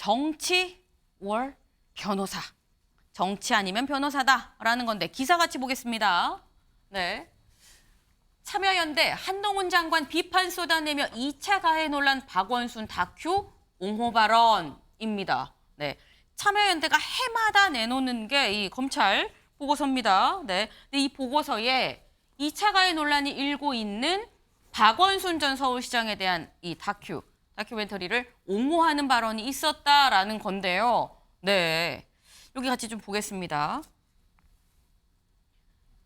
정치 월 변호사. 정치 아니면 변호사다라는 건데 기사 같이 보겠습니다. 네. 참여연대 한동훈 장관 비판 쏟아내며 2차 가해 논란 박원순 다큐 옹호 발언입니다. 네. 참여연대가 해마다 내놓는 게 이 검찰 보고서입니다. 네. 근데 이 보고서에 2차 가해 논란이 일고 있는 박원순 전 서울시장에 대한 이 다큐멘터리를 옹호하는 발언이 있었다라는 건데요. 네. 여기 같이 좀 보겠습니다.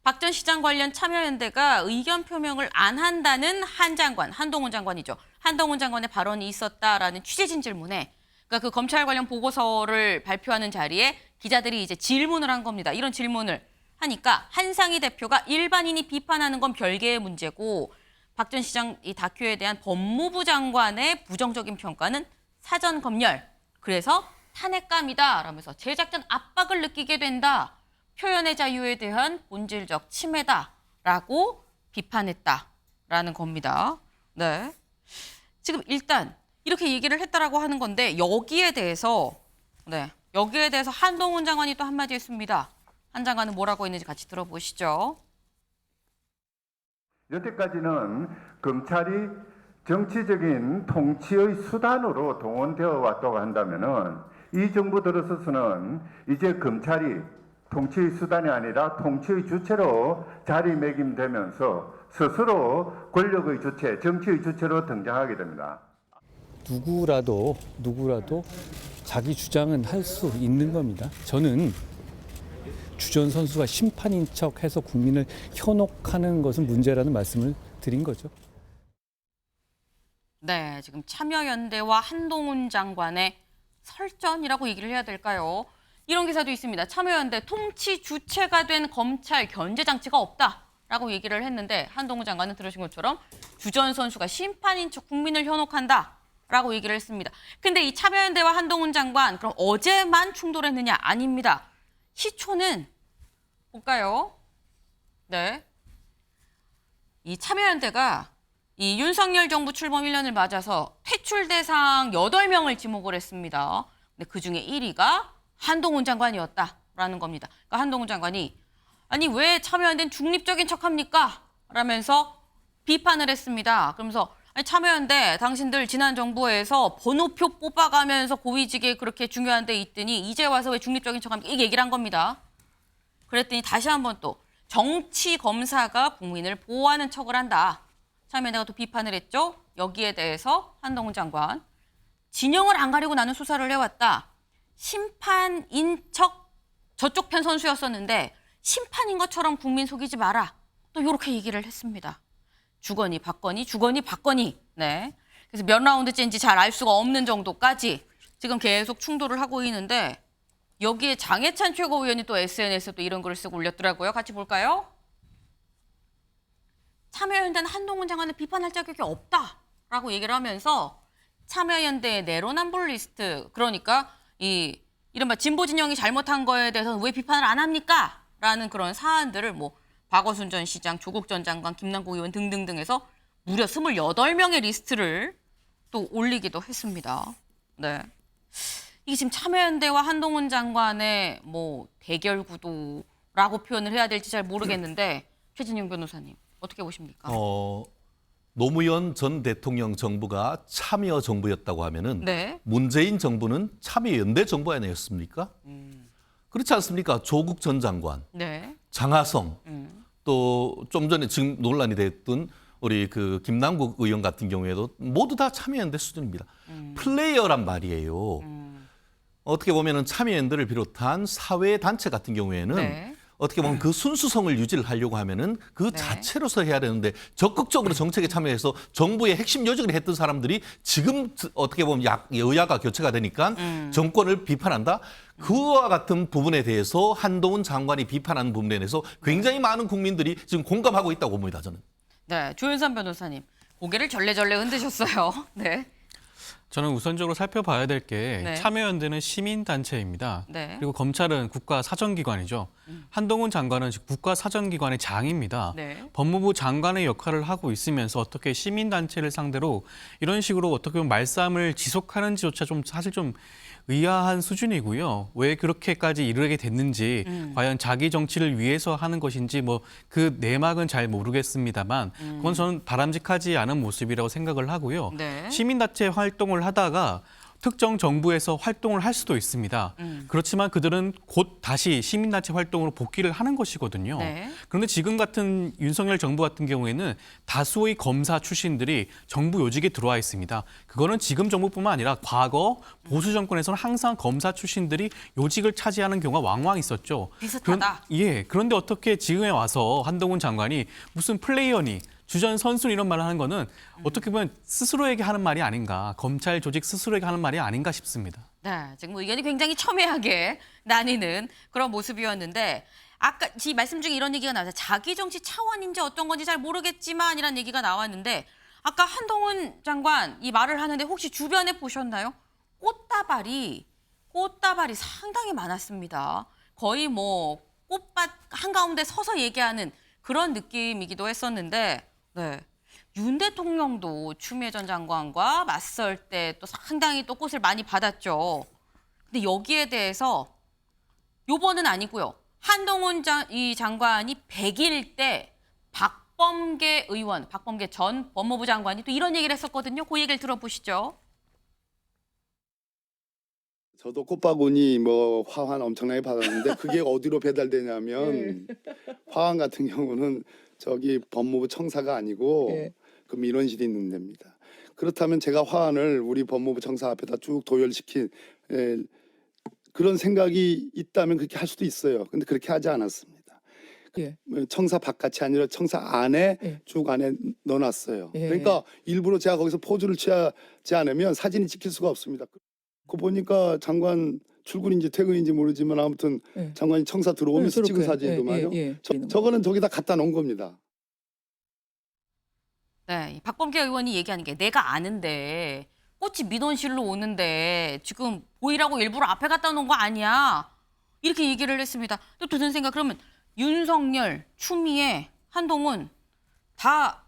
박 전 시장 관련 참여연대가 의견 표명을 안 한다는 한동훈 장관이죠. 한동훈 장관의 발언이 있었다라는 취재진 질문에 그러니까 그 검찰 관련 보고서를 발표하는 자리에 기자들이 이제 질문을 한 겁니다. 이런 질문을 하니까 한상희 대표가 일반인이 비판하는 건 별개의 문제고 박 전 시장 이 다큐에 대한 법무부 장관의 부정적인 평가는 사전 검열. 그래서 탄핵감이다 라면서 제작전 압박을 느끼게 된다. 표현의 자유에 대한 본질적 침해다라고 비판했다라는 겁니다. 네. 지금 일단 이렇게 얘기를 했다라고 하는 건데 여기에 대해서 한동훈 장관이 또 한마디 했습니다. 한 장관은 뭐라고 했는지 같이 들어보시죠. 여태까지는 검찰이 정치적인 통치의 수단으로 동원되어 왔다고 한다면은 이 정부 들어서서는 이제 검찰이 통치의 수단이 아니라 통치의 주체로 자리매김되면서 스스로 권력의 주체, 정치의 주체로 등장하게 됩니다. 누구라도 자기 주장은 할 수 있는 겁니다. 저는 주전 선수가 심판인 척해서 국민을 현혹하는 것은 문제라는 말씀을 드린 거죠. 네, 지금 참여연대와 한동훈 장관의 설전이라고 얘기를 해야 될까요? 이런 기사도 있습니다. 참여연대 통치 주체가 된 검찰 견제 장치가 없다라고 얘기를 했는데 한동훈 장관은 들으신 것처럼 주전 선수가 심판인 척 국민을 현혹한다라고 얘기를 했습니다. 근데 이 참여연대와 한동훈 장관 그럼 어제만 충돌했느냐? 아닙니다. 시초는 볼까요? 네. 이 참여연대가 이 윤석열 정부 출범 1년을 맞아서 퇴출 대상 8명을 지목을 했습니다. 근데 그중에 1위가 한동훈 장관이었다라는 겁니다. 그러니까 한동훈 장관이 아니 왜 참여연대는 중립적인 척합니까? 라면서 비판을 했습니다. 그러면서 아니 참여연대 당신들 지난 정부에서 번호표 뽑아가면서 고위직에 그렇게 중요한 데 있더니 이제 와서 왜 중립적인 척합니까? 이 얘기를 한 겁니다. 그랬더니 다시 한번 또 정치 검사가 국민을 보호하는 척을 한다. 참여연대가 또 비판을 했죠. 여기에 대해서 한동훈 장관 진영을 안 가리고 나는 수사를 해왔다. 심판인 척 저쪽 편 선수였었는데 심판인 것처럼 국민 속이지 마라. 또 이렇게 얘기를 했습니다. 주거니 받거니. 네. 그래서 몇 라운드째인지 잘 알 수가 없는 정도까지 지금 계속 충돌을 하고 있는데 여기에 장해찬 최고위원이 또 SNS에 또 이런 글을 쓰고 올렸더라고요. 같이 볼까요? 참여연대는 한동훈 장관을 비판할 자격이 없다라고 얘기를 하면서 참여연대의 내로남불 리스트 그러니까 이 이른바 진보 진영이 잘못한 거에 대해서는 왜 비판을 안 합니까? 라는 그런 사안들을 뭐 박원순 전 시장, 조국 전 장관, 김남국 의원 등등등 해서 무려 28명의 리스트를 또 올리기도 했습니다. 네. 이게 지금 참여연대와 한동훈 장관의 뭐 대결 구도라고 표현을 해야 될지 잘 모르겠는데 최진영 변호사님 어떻게 보십니까? 노무현 전 대통령 정부가 참여 정부였다고 하면은 네. 문재인 정부는 참여연대 정부 아니었습니까? 그렇지 않습니까? 조국 전 장관, 네. 장하성, 또 좀 전에 지금 논란이 됐던 우리 그 김남국 의원 같은 경우에도 모두 다 참여연대 수준입니다. 플레이어란 말이에요. 어떻게 보면은 참여연대를 비롯한 사회 단체 같은 경우에는 네. 어떻게 보면 그 순수성을 유지를 하려고 하면은 그 네. 자체로서 해야 되는데 적극적으로 정책에 참여해서 정부의 핵심 요직을 했던 사람들이 지금 어떻게 보면 여야가 교체가 되니까 정권을 비판한다. 그와 같은 부분에 대해서 한동훈 장관이 비판하는 부분에 대해서 굉장히 많은 국민들이 지금 공감하고 있다고 봅니다. 저는. 네, 조윤선 변호사님 고개를 절레절레 흔드셨어요. 네. 저는 우선적으로 살펴봐야 될 게 네. 참여연대는 시민단체입니다. 네. 그리고 검찰은 국가사정기관이죠. 한동훈 장관은 국가사정기관의 장입니다. 네. 법무부 장관의 역할을 하고 있으면서 어떻게 시민단체를 상대로 이런 식으로 어떻게 보면 말싸움을 지속하는지조차 좀 사실 좀 의아한 수준이고요. 왜 그렇게까지 이르게 됐는지 과연 자기 정치를 위해서 하는 것인지 뭐 그 내막은 잘 모르겠습니다만 그건 저는 바람직하지 않은 모습이라고 생각을 하고요. 네. 시민단체 활동을 하다가 특정 정부에서 활동을 할 수도 있습니다. 그렇지만 그들은 곧 다시 시민단체 활동으로 복귀를 하는 것이거든요. 네. 그런데 지금 같은 윤석열 정부 같은 경우에는 다수의 검사 출신들이 정부 요직에 들어와 있습니다. 그거는 지금 정부뿐만 아니라 과거 보수 정권에서는 항상 검사 출신들이 요직을 차지하는 경우가 왕왕 있었죠. 비슷하다. 그런데 어떻게 지금에 와서 한동훈 장관이 무슨 플레이어니 주전 선수 이런 말을 하는 거는 어떻게 보면 스스로에게 하는 말이 아닌가, 검찰 조직 스스로에게 하는 말이 아닌가 싶습니다. 네, 지금 의견이 굉장히 첨예하게 나뉘는 그런 모습이었는데 아까 지 말씀 중에 이런 얘기가 나왔어요. 자기 정치 차원인지 어떤 건지 잘 모르겠지만이라는 얘기가 나왔는데 아까 한동훈 장관 이 말을 하는데 혹시 주변에 보셨나요? 꽃다발이 상당히 많았습니다. 거의 뭐 꽃밭 한가운데 서서 얘기하는 그런 느낌이기도 했었는데 네. 윤 대통령도 추미애 전 장관과 맞설 때 또 상당히 또 꽃을 많이 받았죠. 근데 여기에 대해서 요번은 아니고요. 한동훈 이 장관이 100일 때 박범계 전 법무부 장관이 또 이런 얘기를 했었거든요. 그 얘기를 들어보시죠. 저도 꽃바구니 뭐 화환 엄청나게 받았는데 그게 어디로 배달되냐면 화환 같은 경우는 저기 법무부 청사가 아니고 그 민원실이 있는 데입니다. 그렇다면 제가 화환을 우리 법무부 청사 앞에다 쭉 도열시킨 그런 생각이 있다면 그렇게 할 수도 있어요. 근데 그렇게 하지 않았습니다. 청사 바깥이 아니라 청사 안에 쭉 안에 넣어놨어요. 그러니까 일부러 제가 거기서 포즈를 취하지 않으면 사진이 찍힐 수가 없습니다. 그 보니까 장관 출근인지 퇴근인지 모르지만 아무튼 장관이 청사 들어오면서 찍은 사진도 말이요. 저거는 저기다 갖다 놓은 겁니다. 네, 이 박범계 의원이 얘기하는 게 내가 아는데 꽃이 민원실로 오는데 지금 보이라고 일부러 앞에 갖다 놓은 거 아니야. 이렇게 얘기를 했습니다. 또 드는 생각 그러면 윤석열, 추미애, 한동훈 다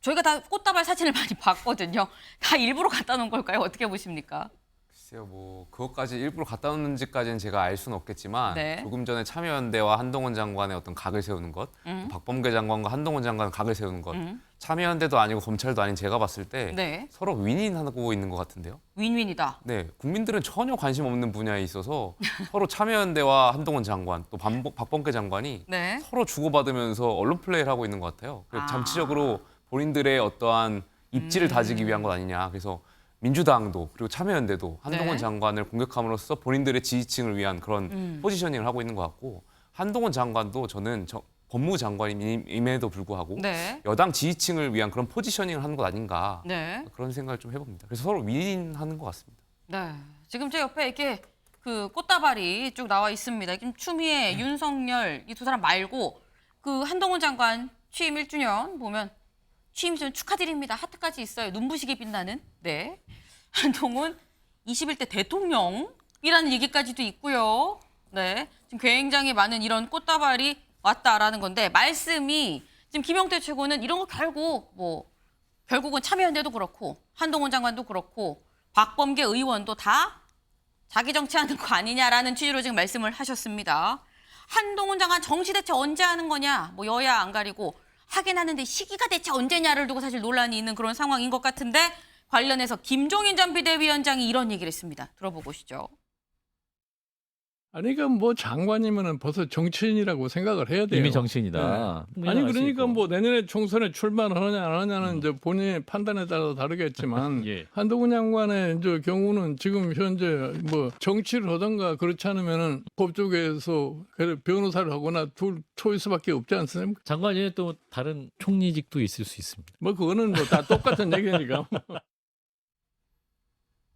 저희가 다 꽃다발 사진을 많이 봤거든요. 다 일부러 갖다 놓은 걸까요? 어떻게 보십니까? 글쎄요, 뭐 그것까지 일부러 갖다 놓는지까지는 제가 알 수는 없겠지만 네. 조금 전에 참여연대와 한동훈 장관의 어떤 각을 세우는 것, 또 박범계 장관과 한동훈 장관 각을 세우는 것, 참여연대도 아니고 검찰도 아닌 제가 봤을 때 네. 서로 윈윈하고 있는 것 같은데요. 윈윈이다. 네, 국민들은 전혀 관심 없는 분야에 있어서 서로 참여연대와 한동훈 장관, 또 박범계 장관이 네. 서로 주고받으면서 언론 플레이를 하고 있는 것 같아요. 잠시적으로 본인들의 어떠한 입지를 다지기 위한 것 아니냐. 그래서 민주당도 그리고 참여연대도 한동훈 네. 장관을 공격함으로써 본인들의 지지층을 위한 그런 포지셔닝을 하고 있는 것 같고 한동훈 장관도 저는 법무부 장관임에도 불구하고 네. 여당 지지층을 위한 그런 포지셔닝을 하는 것 아닌가 네. 그런 생각을 좀 해봅니다. 그래서 서로 윈윈하는 것 같습니다. 네. 지금 제 옆에 이렇게 그 꽃다발이 쭉 나와 있습니다. 지금 추미애, 윤석열 이 두 사람 말고 그 한동훈 장관 취임 1주년 보면 취임 1주년 축하드립니다. 하트까지 있어요. 눈부시게 빛나는. 네. 한동훈 21대 대통령이라는 얘기까지도 있고요. 네. 지금 굉장히 많은 이런 꽃다발이 왔다라는 건데 말씀이 지금 김영태 최고는 이런 거 결국은 참여연대도 그렇고 한동훈 장관도 그렇고 박범계 의원도 다 자기 정치하는 거 아니냐라는 취지로 지금 말씀을 하셨습니다. 한동훈 장관 정시 대체 언제 하는 거냐? 뭐 여야 안 가리고 하긴 하는데 시기가 대체 언제냐를 두고 사실 논란이 있는 그런 상황인 것 같은데 관련해서 김종인 전 비대위원장이 이런 얘기를 했습니다. 들어보고 오시죠. 아니, 그러니까 뭐 장관이면은 벌써 정치인이라고 생각을 해야 돼요. 이미 정치인이다. 네. 아니, 그러니까 뭐 내년에 총선에 출마하느냐 안 하느냐는 이제 본인의 판단에 따라 다르겠지만 예. 한동훈 장관의 이제 경우는 지금 현재 뭐 정치를 하던가 그렇지 않으면은 법조계에서 변호사를 하거나 둘 초이스밖에 없지 않습니까? 장관이 또 다른 총리직도 있을 수 있습니다. 뭐 그거는 뭐 다 똑같은 얘기니까.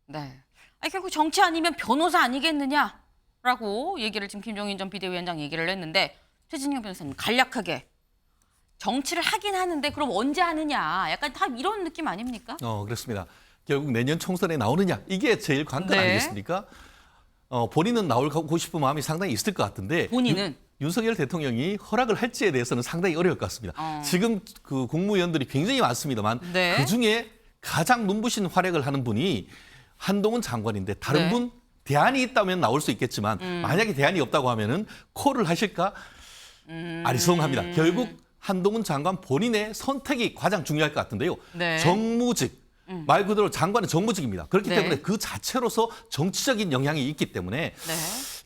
네. 아니 결국 정치 아니면 변호사 아니겠느냐? 라고 얘기를 지금 김종인 전 비대위원장 얘기를 했는데 최진영 변호사님 간략하게 정치를 하긴 하는데 그럼 언제 하느냐 약간 다 이런 느낌 아닙니까? 그렇습니다. 결국 내년 총선에 나오느냐 이게 제일 관건 네. 아니겠습니까? 본인은 나오고 싶은 마음이 상당히 있을 것 같은데 본인은? 윤석열 대통령이 허락을 할지에 대해서는 상당히 어려울 것 같습니다. 지금 그 국무위원들이 굉장히 많습니다만 네. 그중에 가장 눈부신 활약을 하는 분이 한동훈 장관인데 다른 네. 분 대안이 있다면 나올 수 있겠지만 만약에 대안이 없다고 하면은 콜을 하실까 아리송합니다. 결국 한동훈 장관 본인의 선택이 가장 중요할 것 같은데요. 네. 정무직 말 그대로 장관은 정무직입니다. 그렇기 네. 때문에 그 자체로서 정치적인 영향이 있기 때문에 네.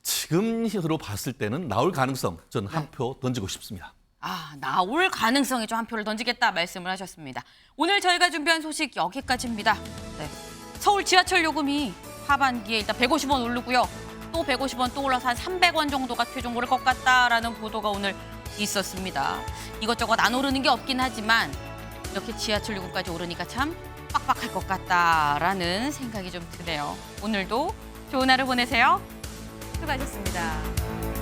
지금으로 봤을 때는 나올 가능성 저는 한 표 던지고 싶습니다. 나올 가능성에 좀 한 표를 던지겠다 말씀을 하셨습니다. 오늘 저희가 준비한 소식 여기까지입니다. 네. 서울 지하철 요금이 하반기에 일단 150원 오르고요. 또 150원 또 올라서 한 300원 정도가 최종 오를 것 같다라는 보도가 오늘 있었습니다. 이것저것 안 오르는 게 없긴 하지만 이렇게 지하철 요금까지 오르니까 참 빡빡할 것 같다라는 생각이 좀 드네요. 오늘도 좋은 하루 보내세요. 수고하셨습니다.